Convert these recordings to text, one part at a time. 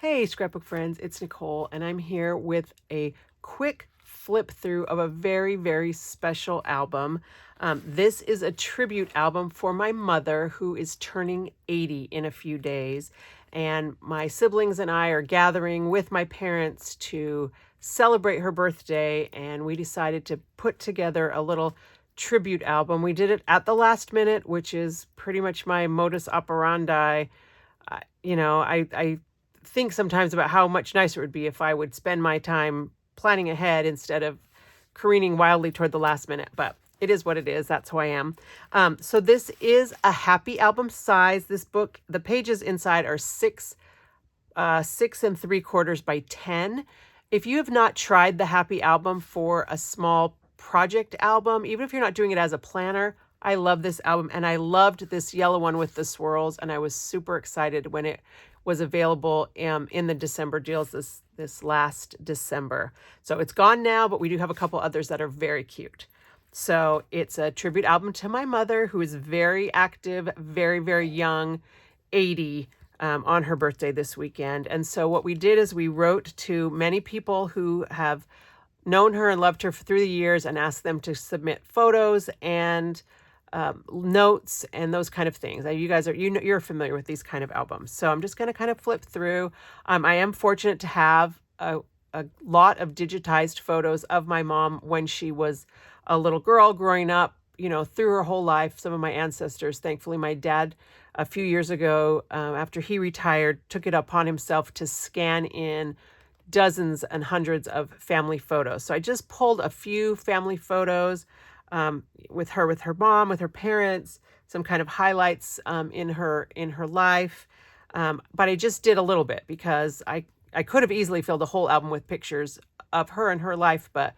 Hey, scrapbook friends, it's Nicole, and I'm here with a quick flip through of a very, very special album. This is a tribute album for my mother, who is turning 80 in a few days. And my siblings and I are gathering with my parents to celebrate her birthday, and we decided to put together a little tribute album. We did it at the last minute, which is pretty much my modus operandi. I think sometimes about how much nicer it would be if I would spend my time planning ahead instead of careening wildly toward the last minute. But it is what it is. That's who I am. So this is a happy album size. This book, the pages inside are 6 and 3/4 by 10. If you have not tried the happy album for a small project album, even if you're not doing it as a planner, I love this album, and I loved this yellow one with the swirls, and I was super excited when it was available in the December deals this last December. So it's gone now, but we do have a couple others that are very cute. So it's a tribute album to my mother, who is very active, very, very young, 80, on her birthday this weekend. And so what we did is we wrote to many people who have known her and loved her through the years and asked them to submit photos and notes and those kind of things. You guys are, you're familiar with these kind of albums. So I'm just going to kind of flip through. I am fortunate to have a lot of digitized photos of my mom when she was a little girl growing up, through her whole life. Some of my ancestors, thankfully, my dad, a few years ago, after he retired, took it upon himself to scan in dozens and hundreds of family photos. So I just pulled a few family photos with her mom, with her parents, some kind of highlights in her life. But I just did a little bit because I could have easily filled a whole album with pictures of her and her life, but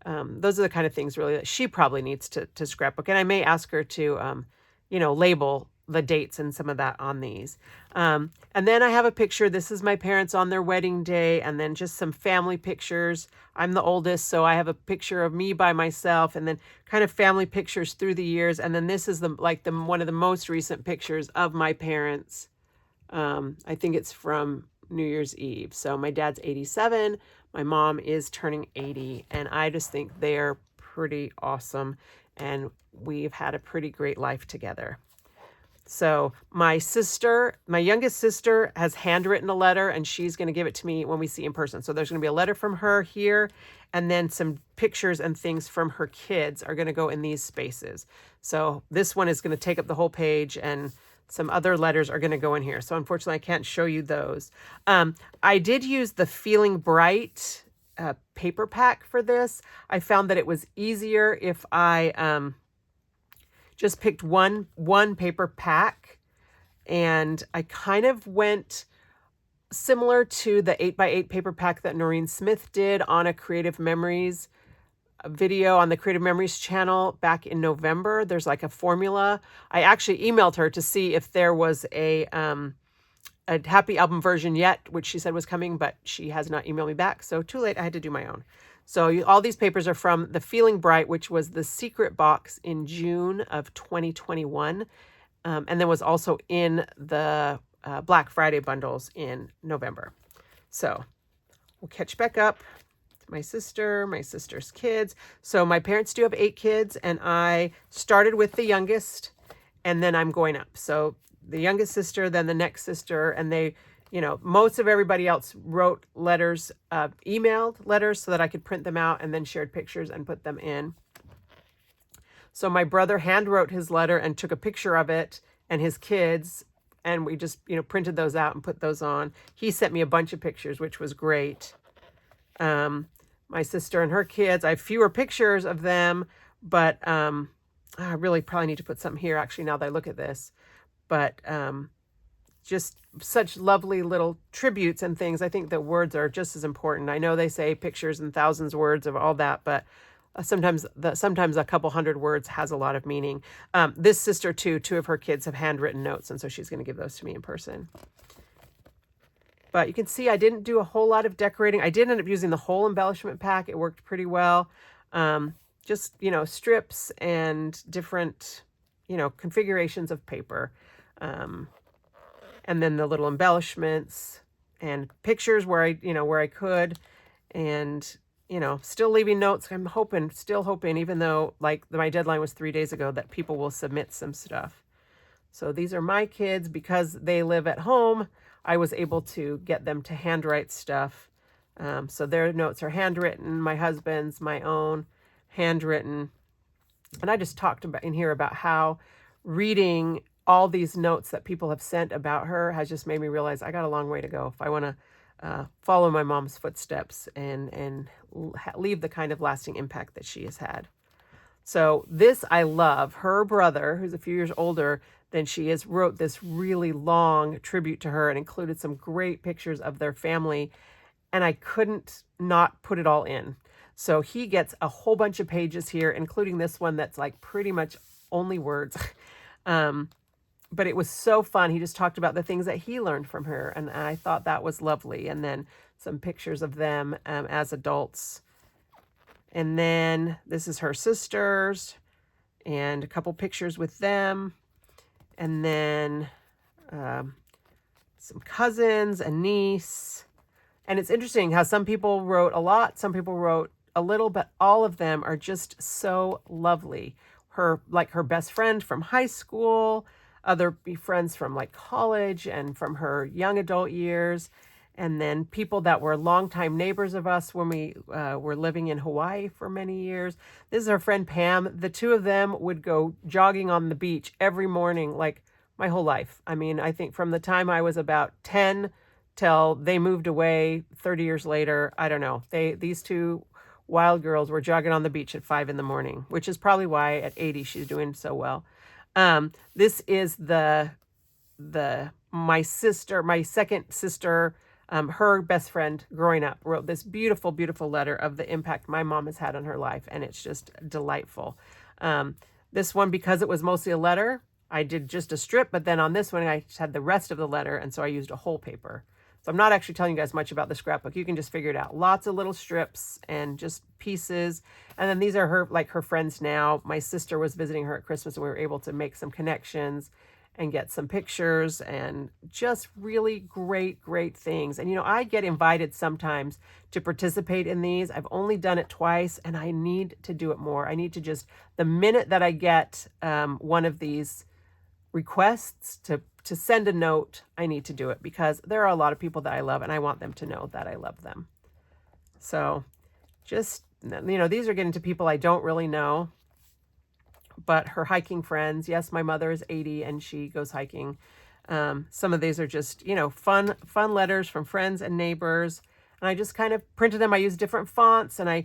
those are the kind of things really that she probably needs to scrapbook. And I may ask her to, label the dates and some of that on these. And then I have a picture. This is my parents on their wedding day, and then just some family pictures. I'm the oldest, so I have a picture of me by myself, and then kind of family pictures through the years. And then this is one of the most recent pictures of my parents. I think it's from New Year's Eve. So my dad's 87. My mom is turning 80, and I just think they're pretty awesome, and we've had a pretty great life together. So my youngest sister, has handwritten a letter, and she's going to give it to me when we see in person. So there's going to be a letter from her here, and then some pictures and things from her kids are going to go in these spaces. So this one is going to take up the whole page, and some other letters are going to go in here. So unfortunately, I can't show you those. I did use the Feeling Bright paper pack for this. I found that it was easier if I just picked one paper pack, and I kind of went similar to the 8x8 paper pack that Noreen Smith did on a Creative Memories video on the Creative Memories channel back in November. There's like a formula. I actually emailed her to see if there was a happy album version yet, which she said was coming, but she has not emailed me back. So too late, I had to do my own. So all these papers are from the Feeling Bright, which was the secret box in June of 2021, and then was also in the Black Friday bundles in November. So we'll catch back up to my sister's kids. So my parents do have 8 kids, and I started with the youngest, and then I'm going up. So the youngest sister, then the next sister, and they, most of everybody else wrote letters, emailed letters so that I could print them out, and then shared pictures and put them in. So my brother hand wrote his letter and took a picture of it and his kids, and we just, printed those out and put those on. He sent me a bunch of pictures, which was great. My sister and her kids, I have fewer pictures of them, but I really probably need to put something here actually now that I look at this. But just such lovely little tributes and things. I think that words are just as important. I know they say pictures and thousands of words of all that, but sometimes a couple hundred words has a lot of meaning. This sister too, 2 of her kids have handwritten notes, and so she's going to give those to me in person. But you can see I didn't do a whole lot of decorating. I did end up using the whole embellishment pack. It worked pretty well. Just, strips and different, configurations of paper. And then the little embellishments and pictures where where I could, and still leaving notes. I'm still hoping, even though like my deadline was 3 days ago, that people will submit some stuff. So these are my kids. Because they live at home, I was able to get them to handwrite stuff. So their notes are handwritten, my husband's, my own, handwritten. And I just talked about in here about how reading all these notes that people have sent about her has just made me realize I got a long way to go if I want to follow my mom's footsteps and leave the kind of lasting impact that she has had. So this I love. Her brother, who's a few years older than she is, wrote this really long tribute to her and included some great pictures of their family. And I couldn't not put it all in. So he gets a whole bunch of pages here, including this one that's like pretty much only words. But it was so fun. He just talked about the things that he learned from her, and I thought that was lovely. And then some pictures of them as adults. And then this is her sisters, and a couple pictures with them. And then some cousins, a niece. And it's interesting how some people wrote a lot, some people wrote a little, but all of them are just so lovely. Her best friend from high school, other friends from like college and from her young adult years, and then people that were longtime neighbors of us when we were living in Hawaii for many years. This is her friend Pam. The two of them would go jogging on the beach every morning, like my whole life. I mean, I think from the time I was about 10 till they moved away 30 years later, I don't know. These two wild girls were jogging on the beach at 5 a.m, which is probably why at 80 she's doing so well. This is my second sister, her best friend growing up, wrote this beautiful, beautiful letter of the impact my mom has had on her life, and it's just delightful. This one, because it was mostly a letter, I did just a strip, but then on this one I just had the rest of the letter, and so I used a whole paper. So I'm not actually telling you guys much about the scrapbook. You can just figure it out. Lots of little strips and just pieces. And then these are her friends now. My sister was visiting her at Christmas, and we were able to make some connections and get some pictures, and just really great, great things. And I get invited sometimes to participate in these. I've only done it twice, and I need to do it more. I need to just, the minute that I get one of these requests to send a note, I need to do it, because there are a lot of people that I love, and I want them to know that I love them. So just, these are getting to people I don't really know, but her hiking friends. Yes, my mother is 80 and she goes hiking. Some of these are just, fun letters from friends and neighbors. And I just kind of printed them. I used different fonts, and I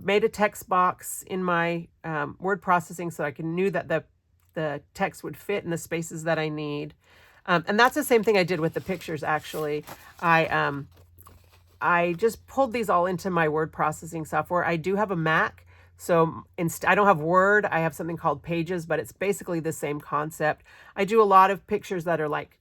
made a text box in my word processing so I knew that the text would fit in the spaces that I need. And that's the same thing I did with the pictures, actually. I just pulled these all into my word processing software. I do have a Mac, so I don't have Word. I have something called Pages, but it's basically the same concept. I do a lot of pictures that are like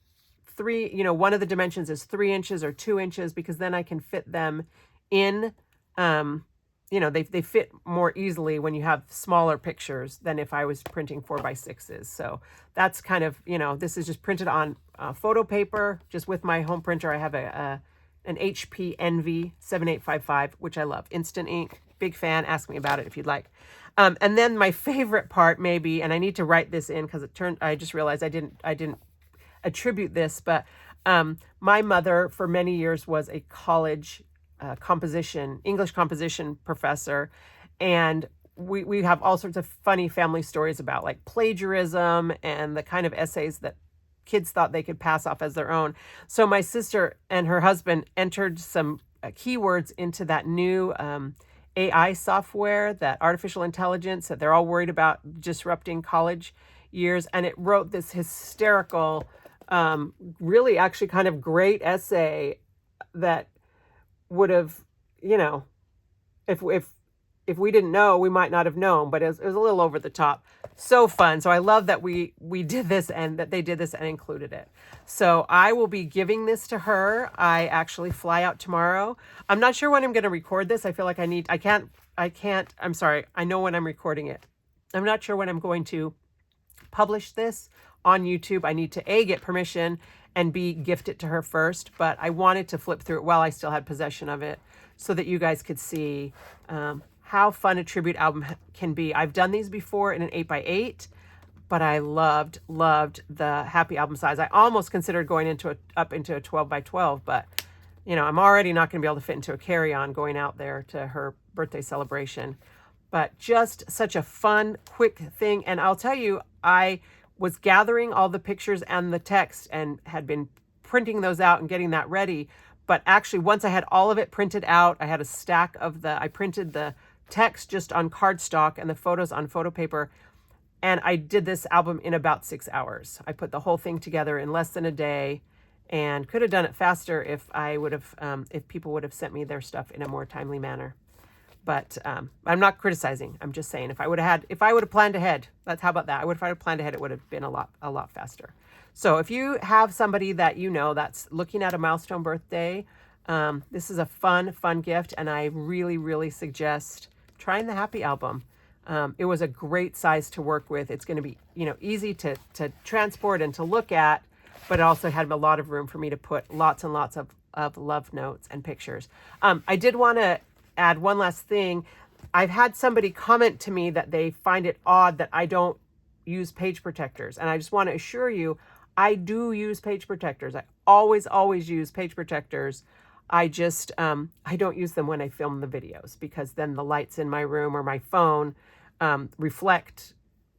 one of the dimensions is 3 inches or 2 inches, because then I can fit them in. They fit more easily when you have smaller pictures than if I was printing 4x6s. So that's kind of, this is just printed on photo paper, just with my home printer. I have an HP Envy 7855, which I love. Instant ink, big fan. Ask me about it if you'd like. And then my favorite part, maybe, and I need to write this in because I just realized I didn't attribute this, but my mother for many years was a college English composition professor, and we have all sorts of funny family stories about like plagiarism and the kind of essays that kids thought they could pass off as their own. So my sister and her husband entered some keywords into that new AI software, that artificial intelligence that they're all worried about disrupting college years, and it wrote this hysterical, really actually kind of great essay that would have, if we didn't know, we might not have known, but it was a little over the top. So fun. So I love that we did this, and that they did this and included it. So I will be giving this to her. I actually fly out tomorrow. I'm not sure when I'm going to record this. I feel like I'm sorry. I know when I'm recording it. I'm not sure when I'm going to publish this on YouTube, I need to A, get permission, and B, gift it to her first. But I wanted to flip through it while I still had possession of it so that you guys could see how fun a tribute album can be. I've done these before in an 8x8, but I loved the happy album size. I almost considered going up into a 12x12, but you know, I'm already not going to be able to fit into a carry-on going out there to her birthday celebration. But just such a fun, quick thing. And I'll tell you, I was gathering all the pictures and the text and had been printing those out and getting that ready. But actually, once I had all of it printed out, I had a stack of I printed the text just on cardstock and the photos on photo paper. And I did this album in about 6 hours. I put the whole thing together in less than a day and could have done it faster if if people would have sent me their stuff in a more timely manner. But I'm not criticizing. I'm just saying if I would have planned ahead, how about that? If I had planned ahead, it would have been a lot faster. So if you have somebody that you know that's looking at a milestone birthday, this is a fun gift, and I really suggest trying the Happy Album. It was a great size to work with. It's going to be, you know, easy to transport and to look at, but it also had a lot of room for me to put lots and lots of love notes and pictures. I did want to add one last thing. I've had somebody comment to me that they find it odd that I don't use page protectors. And I just want to assure you, I do use page protectors. I always use page protectors. I just, I don't use them when I film the videos because then the lights in my room or my phone reflect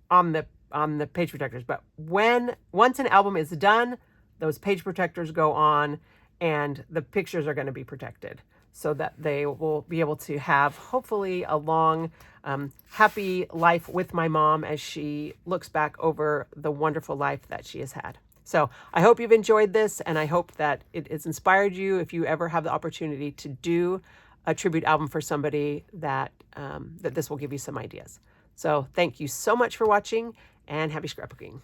on the page protectors. But once an album is done, those page protectors go on and the pictures are going to be protected so that they will be able to have hopefully a long, happy life with my mom as she looks back over the wonderful life that she has had. So I hope you've enjoyed this, and I hope that it has inspired you if you ever have the opportunity to do a tribute album for somebody that this will give you some ideas. So thank you so much for watching, and happy scrapbooking.